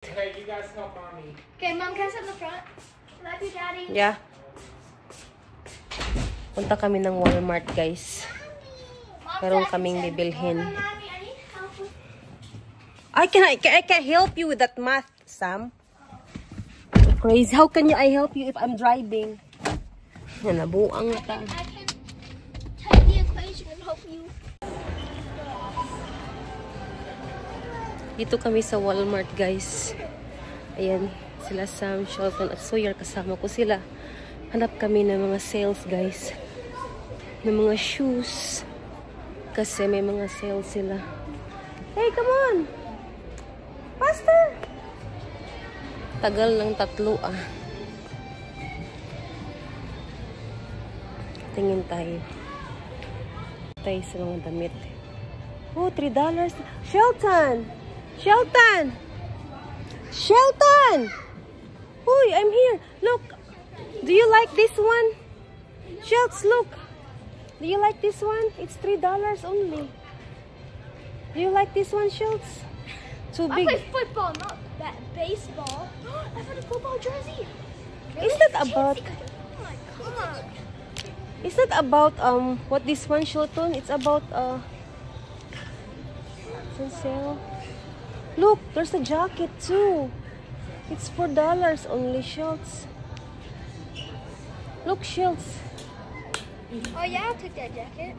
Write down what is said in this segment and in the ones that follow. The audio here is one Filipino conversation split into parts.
Hey, you guys help mommy. Okay, Mom, can I sit in the front? Love you, Daddy. Yeah. Punta kami ng Walmart, guys. Meron kaming bibilhin. I can't help you with that math, Sam. You're crazy. How can I help you if I'm driving? Nabuang ta. I can type the equation and help you. Dito kami sa Walmart, guys. Ayan, sila Sam, Shelton at Sawyer. Kasama ko sila. Hanap kami ng mga sales, guys. Ng mga shoes. Kasi may mga sales sila. Hey, come on! Faster! Tagal ng tatlo, ah. Tingin tayo. Tayo sa mga damit. Oh, $3. Shelton! Shelton! Shelton! Uy, I'm here. Look. Do you like this one? Shelts, look. Do you like this one? It's $3 only. Do you like this one, Shelts? Too big. I play football, not that baseball. I found a football jersey. Is that about... Oh my god. Is that about what this one, Shelton? It's about it's on sale. Look, there's a jacket too. It's $4 only, Shelts. Look, Shelts. Oh yeah, I'll take that jacket.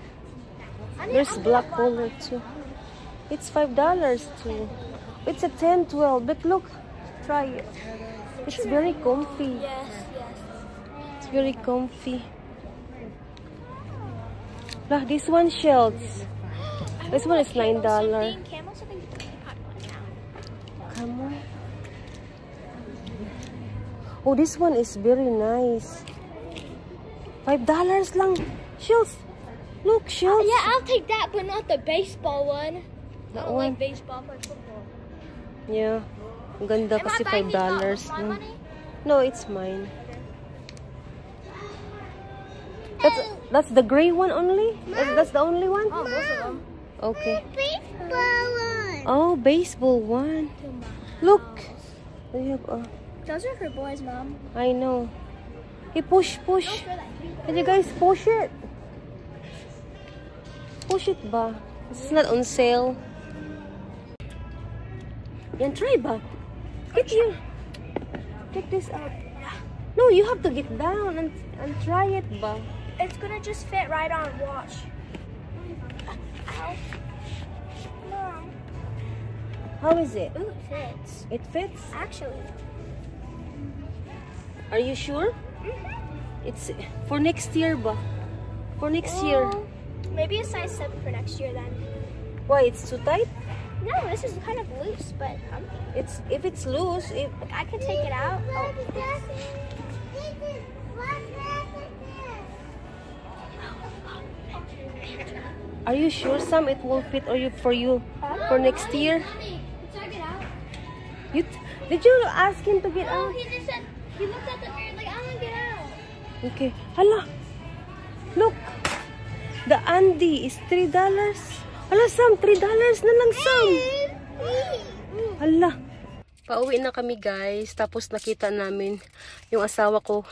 There's black color too. It's $5 too. It's a 10, 12. But look, try it. It's very comfy. Yes, yes. It's very comfy. Lah, this one, Shelts. This one is $9. Camel something. Come on. Oh, this one is very nice. $5 lang. Shells. Look, Shells. Yeah, I'll take that, but not the baseball one. That I don't one. like baseball, but football. Yeah. Ang ganda Am kasi I buying these all $5. with my money? No, it's mine. That's the gray one only? That's the only one? Oh, most of them. Okay. Baseball one. Oh, baseball one. Look. They have Those are for boys, Mom. I know. Hey, push. Go for that. Can you guys push it? Push it ba? This is not on sale. Yan, try ba? Get here. Check this out. No, you have to get down and try it ba? It's gonna just fit right on. Watch. Ow. Mom. How is it? Ooh, it fits. It fits? Actually. Are you sure? It's for next year ba? For next year. Maybe a size 7 for next year then. Why? It's too tight? No, this is kind of loose, but If it's loose, I can take it out. Oh. Are you sure, Sam, it will fit for you for next year? Check it out. Did you ask him to get Oh, out? he just said, he looked at the mirror like, I want to get out. Okay. Hala. Look. The Andy is $3. Hala, Sam, $3 na lang, Sam. Hala. Pauwi na kami, guys. Tapos nakita namin yung asawa ko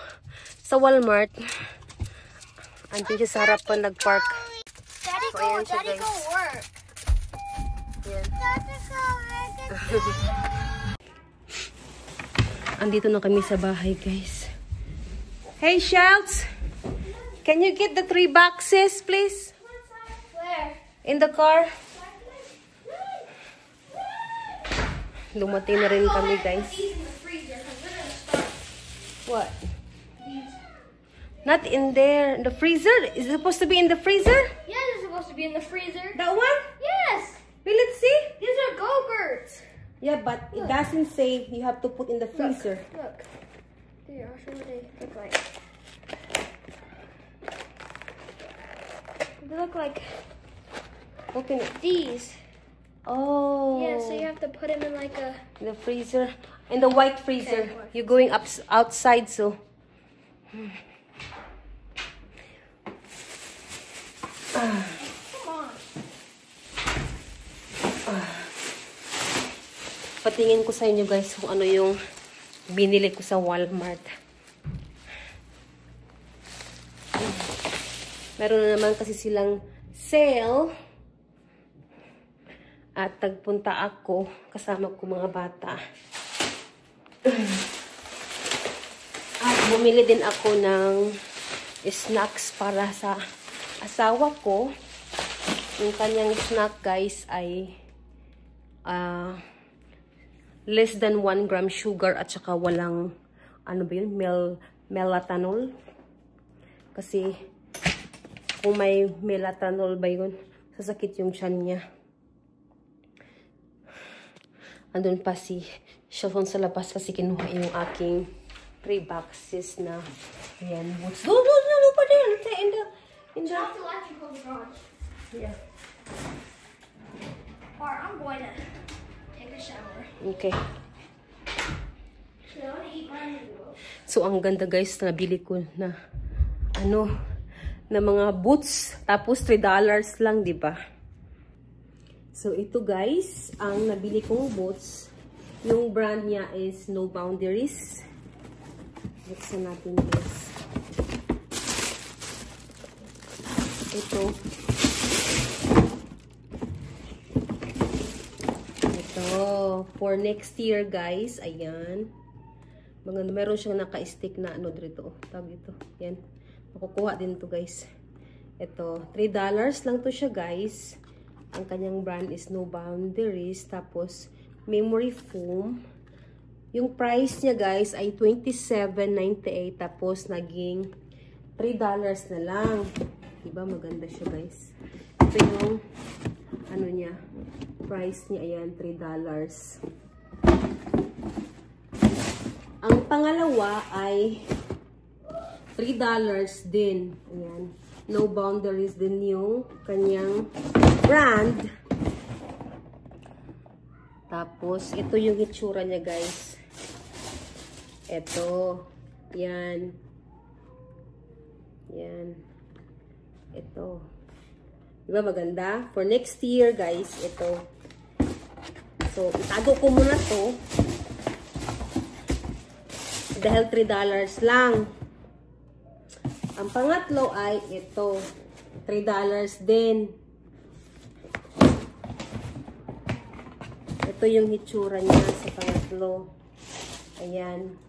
sa Walmart. Andun siya sa harapan nag-park. Daddy, So, ayan siya, Daddy, guys. go work. Yan. Daddy, go work. Andito na kami sa bahay, guys. Hey, Shelts! Can you get the 3 boxes, please? Where? In the car. Lumating na rin kami, guys. What? Not in there. In the freezer? Is it supposed to be in the freezer? Yeah, they're supposed to be in the freezer. That one? Yes! Will it see? These are Go-Gurts. Yeah, but it doesn't say you have to put in the freezer. Look. Here, I'll show you what they look like. They look like Open it. these. Oh. Yeah, so you have to put them in like a... The freezer. In the white freezer. Okay, white. You're going outside, so. Come on. Patingin ko sa inyo guys kung ano yung binili ko sa Walmart. Meron na naman kasi silang sale. At tagpunta ako, kasama ko mga bata. At bumili din ako ng snacks para sa asawa ko. Yung kanyang snack guys ay less than 1 gram sugar at saka walang, ano ba yun, melatonin. Kasi kung may melatonin ba yun, sasakit yung tiyan niya. Andun pa si Shelton sa labas kasi kinuha yung aking 3 boxes na ayan, boots. No, pa din. In the electrical garage. Yeah. Or I'm going to take a shower. Okay. So I want to eat my noodles. So, ang ganda guys, nabili ko na na mga boots. Tapos, $3 lang, di ba? So, ito guys, ang nabili kong boots. Yung brand niya is No Boundaries. Buksan natin guys. Ito. For next year guys, ayan. Meron siyang naka-stick na ano dito. Tawag ito. Yan. Makukuha din to guys. Ito, $3 lang to siya guys. Ang kanyang brand is No Boundaries. Tapos, memory foam. Yung price niya guys ay $27.98. Tapos, naging $3 na lang. Diba? Maganda siya guys. Ito yung ano niya. Price niya, ayan, $3. Ang pangalawa ay $3 din. Ayan. No Boundaries din yung kanyang brand. Tapos, ito yung itsura niya, guys. Ito. Yan. Yan. Ito. Diba maganda? For next year, guys, ito. So, itago ko muna to. Dahil $3 lang. Ang pangatlo ay ito. $3 din. Ito yung hitsura niya sa pangatlo. Ayan.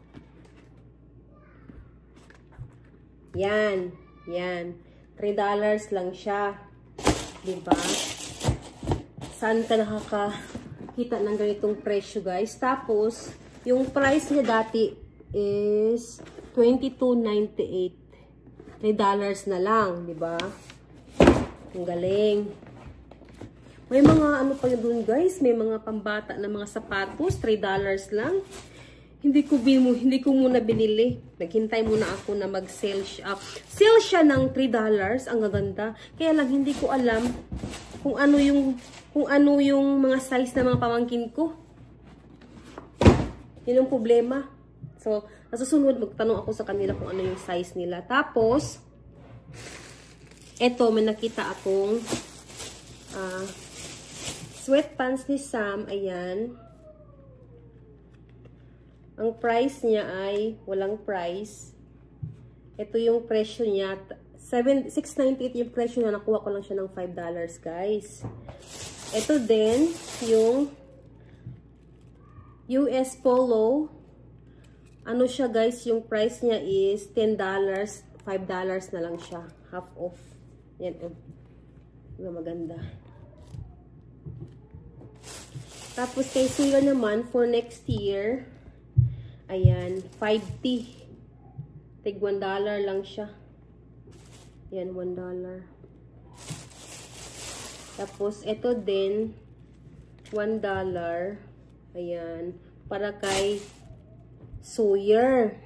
Yan. Yan. $3 lang siya. Diba? Saan ka nakakakita ng ganitong presyo, guys? Tapos, yung price niya dati is $22.98. $3 na lang, di ba? Ang galing. May mga ano pa yun dun, guys. May mga pambata na mga sapatos. $3 lang. Hindi ko muna binili. Naghintay muna ako na mag-sale siya. Sale siya ng $3. Ang gaganda. Kaya lang hindi ko alam kung ano yung mga size ng mga pamangkin ko. Yun ang problema. So, nasusunod, magtanong ako sa kanila kung ano yung size nila. Tapos, eto, may nakita akong sweatpants ni Sam. Ayan. Ang price niya ay walang price. Ito yung presyo niya. $6.98 yung presyo niya. Nakuha ko lang siya ng $5, guys. Ito din, yung US Polo. Ano siya guys, yung price niya is $10, $5 na lang siya. Half off. Yan, oh. Maganda. Tapos kay Suya naman, for next year, ayan, 5T. Tig $1 lang siya. Yan, $1. Tapos, ito din, $1. Ayan, para kay Sawyer.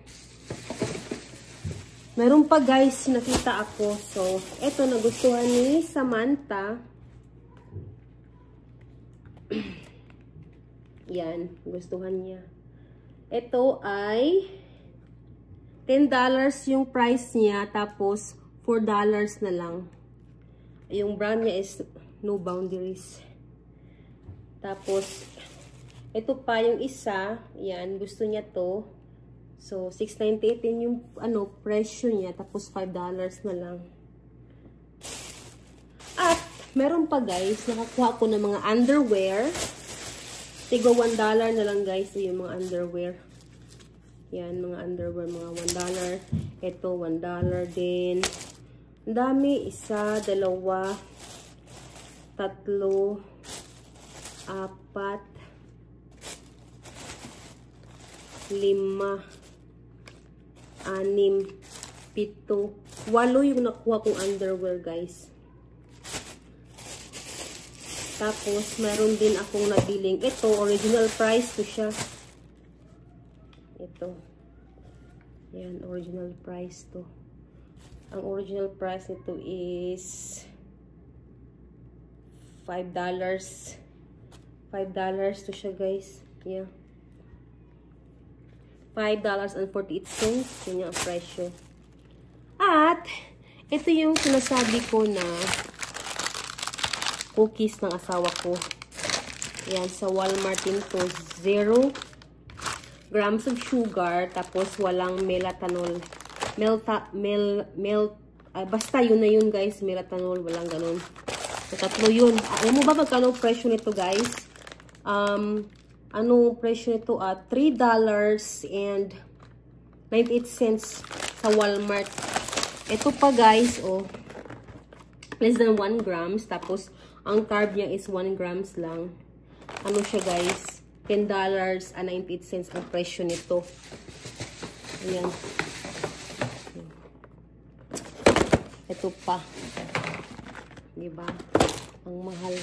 Meron pa guys, nakita ako. So, ito nagustuhan ni Samantha. Yan, gustuhan niya. Ito ay $10 yung price niya. Tapos, $4 na lang. Yung brand niya is No Boundaries. Tapos, Ito pa yung isa. Yan, gusto niya to. So, $6.98 din yung presyo niya. Tapos, $5 na lang. At, meron pa guys, nakakuha ko ng mga underwear. Tigo $1 na lang guys yung mga underwear. Yan, mga underwear, mga $1. Ito, $1 din. Ang dami. 1, 2, 3, 4, 5, 6, 7, 8 yung nakuha kong underwear guys. Tapos meron din akong nabiling ito, original price to siya. Ito. Yan, original price to. Ang original price nito is $5. $5 to siya guys. Yeah. $5.48. Yun yung presyo. At, ito yung sinasabi ko na cookies ng asawa ko. Yan, sa Walmart din to. 0 grams of sugar, tapos walang melatonin. Basta yun na yun guys, melatonin, walang ganun. So, tatlo yun. Alam mo ba magkano presyo nito guys? Ano presyo nito? $3.98 sa Walmart. Ito pa guys, oh, less than 1 grams. Tapos, ang carb niya is 1 grams lang. Ano siya guys? $10.98 ang presyo nito. Ayan. Ito pa. Diba? Ang mahal.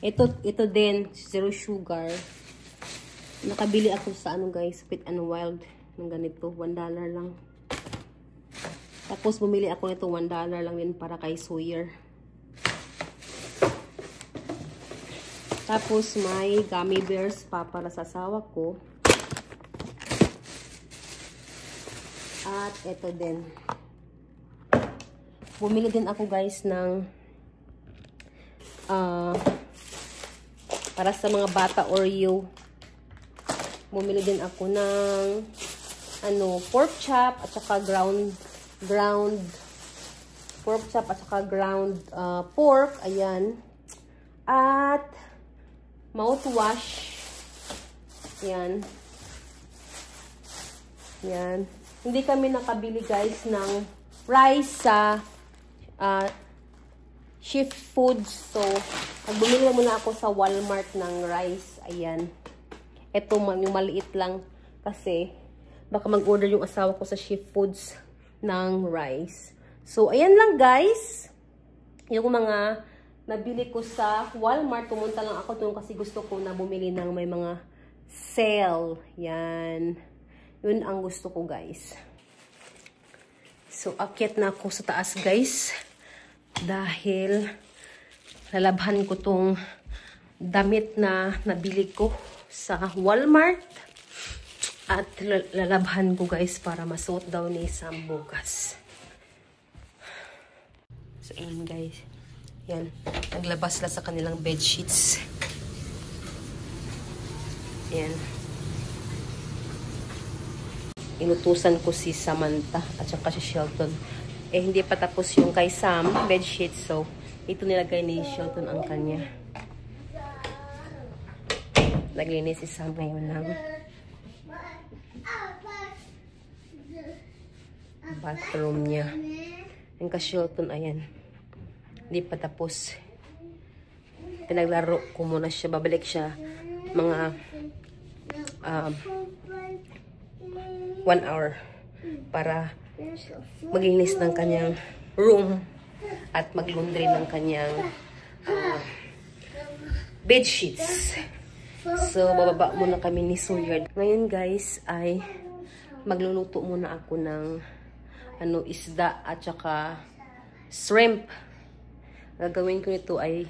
Ito din, 0 sugar. Nakabili ako sa guys, Fit n Wild ng ganito, $1 lang. Tapos bumili ako nito, $1 lang din para kay Sawyer. Tapos may gummy bears pa para sa asawa ko. At ito din. Bumili din ako guys ng para sa mga bata Oreo. Bumili din ako ng pork chop at saka ground pork chop at saka ground pork. Ayan. At mouthwash. Yan. Yan. Hindi kami nakabili guys ng rice sa Shift Foods. So, bumili muna ako sa Walmart ng rice. Ayan. Ito yung maliit lang kasi baka mag-order yung asawa ko sa Shift Foods ng rice. So, ayan lang guys. Yung mga nabili ko sa Walmart. Pumunta lang ako doon kasi gusto ko na bumili ng may mga sale. Yan. Yun ang gusto ko guys. So, akyat na ako sa taas guys. Dahil lalabhan ko tong damit na nabili ko sa Walmart. At lalabhan ko guys para masuot daw ni Sam bukas. So, ayan guys. Yan. Naglabas lang sa kanilang bed sheets. Yan. Inutusan ko si Samantha at saka si Shelton. Eh, hindi pa tapos yung kay Sam bed sheets. So, ito nilagay ni Shelton ang kanya. Naglinis si Sam ngayon ng bathroom niya. Yung kay Shelton, ayan. Hindi pa tapos. Pinaglaro ko muna siya. Babalik siya mga 1 hour para maglinis ng kanyang room at maglundry ng kanyang bed sheets. So, bababa muna kami ni Sawyer. Ngayon guys ay magluluto muna ako ng isda at saka shrimp. Gagawin ko nito ay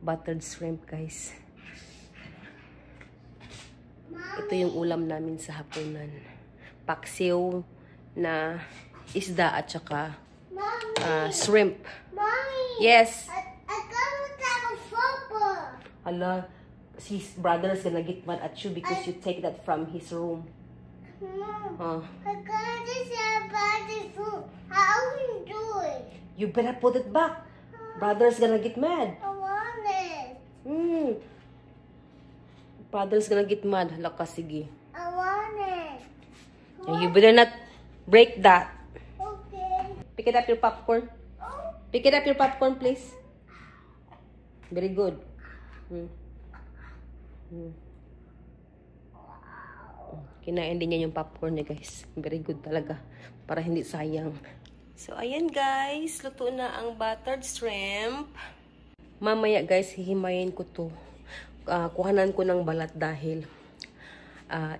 buttered shrimp guys. Ito yung ulam namin sa hapunan. Paksiw na isda at saka shrimp. Mommy! Yes. I got a football. Ala, his brother's gonna get mad at you because you take that from his room. Mom, I got this about the food. How can you do it? You better put it back. Brother's gonna get mad. I want it. Brother's gonna get mad. Hala ka, sige. I want it. And you better not break that. Okay. Pick it up your popcorn. Pick it up your popcorn, please. Very good. Kinain din niya yung popcorn niya, guys. Very good talaga. Para hindi sayang. So, ayan guys. Luto na ang buttered shrimp. Mamaya guys, hihimayin ko to. Kuhanan ko ng balat dahil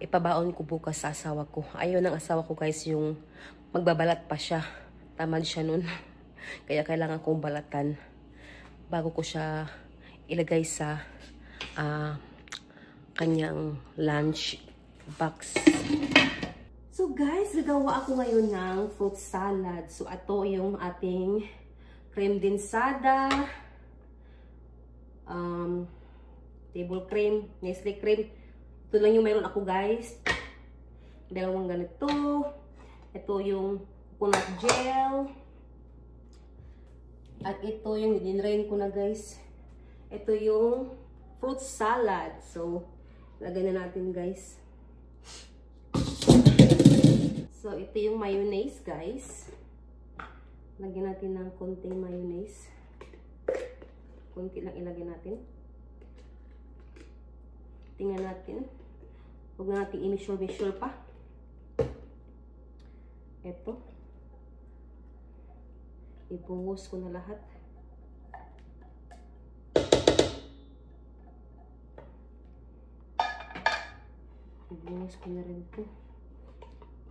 ipabaon ko bukas sa asawa ko. Ayaw ng asawa ko guys yung magbabalat pa siya. Tamad siya nun. Kaya kailangan kong balatan bago ko siya ilagay sa kanyang lunch box. So guys, gagawa ako ngayon ng fruit salad. So ito yung ating cream densada, table cream, Nestle cream. Ito lang yung meron ako guys. Dalawang ganito. Ito yung coconut gel. At ito yung dinrain ko na guys. Ito yung fruit salad. So, lagay na natin guys. So, ito yung mayonnaise, guys. Lagyan natin ng konting mayonnaise. Konti lang ilagay natin. Tingnan natin. Huwag na natin i-measure pa. Ito. Ibuhos ko na lahat. Ibuhos ko na rin ito.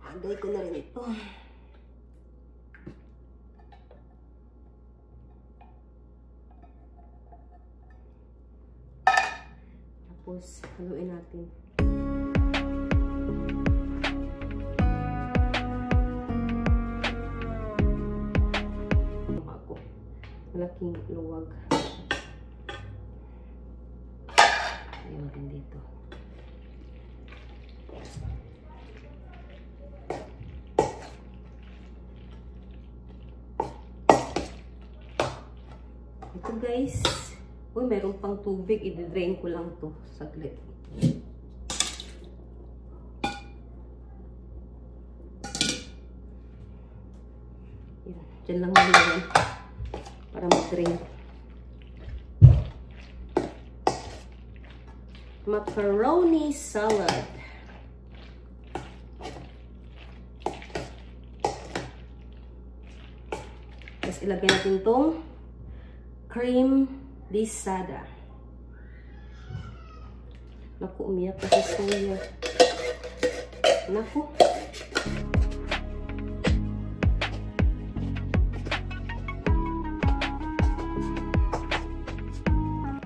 Lagay ko na rin ito. Tapos, haluin natin. Malaking luwag. Ayan natin dito. Ito guys. Uy, meron pang tubig. I-drain ko lang to. Saglit. Yan. Diyan lang yan. Para mag-drain. Macaroni salad. Tapos ilagay natin itong cream densada. Naku, umiyak kasi soya. Naku.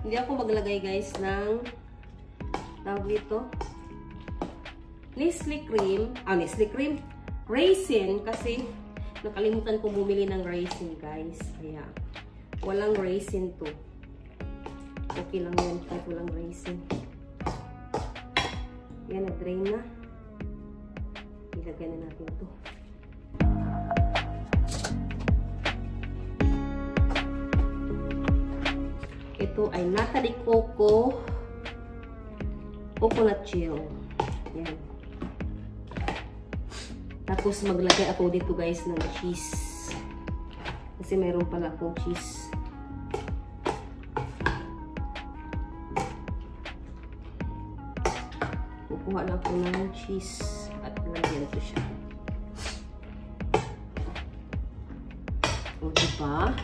Hindi ako maglagay guys ng tawag dito Nestle cream. Nestle cream raisin kasi nakalimutan kong bumili ng raisin guys. Kaya walang raisin to. Okay lang yan kahit walang raisin. Yan, na-drain na. Ilagay na natin to. Ito ay nata de coco coconut gel. Yan. Tapos maglagay ako dito guys ng cheese. Kasi mayroon pala akong cheese. Kukuha lang ako ng cheese at lagyan ko siya. O diba?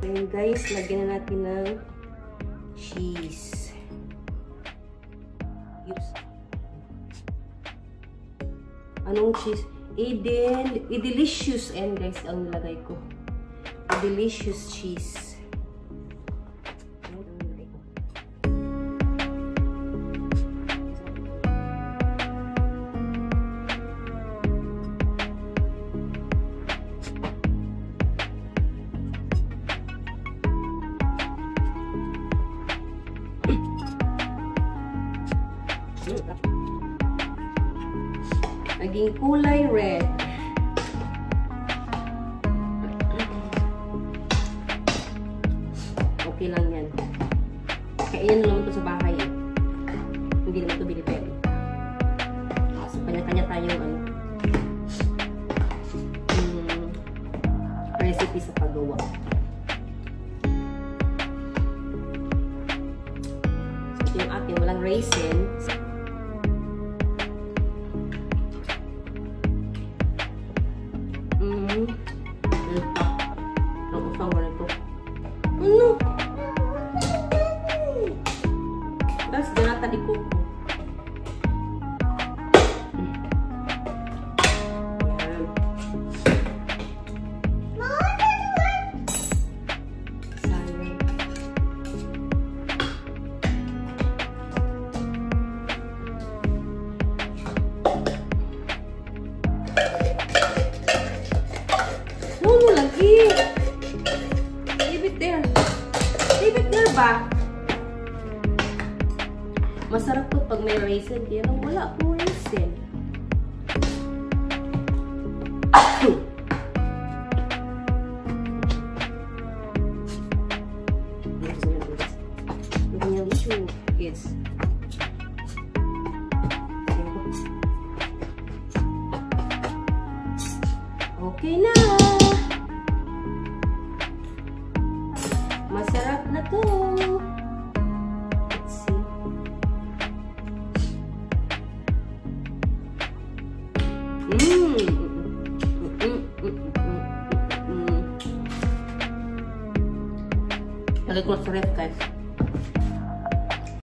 Ayan guys, lagyan na natin ng cheese. Oops. Anong cheese? Delicious. Ayan guys, ang nilagay ko. Delicious cheese. Naging kulay red. Okay lang yan. Kaya yan naman ito sa bahay. Hindi naman ito binibili. So, kanya-kanya tayong recipe sa paggawa. So, yung ating walang raisin. Ang usang ko nito. Ano? Tapos ganata di kuko. Ba? Masarap po pag may raisin. Kaya lang wala po raisin. Okay na. Masarap na to. Let's see. Lagay ko sa ref, guys.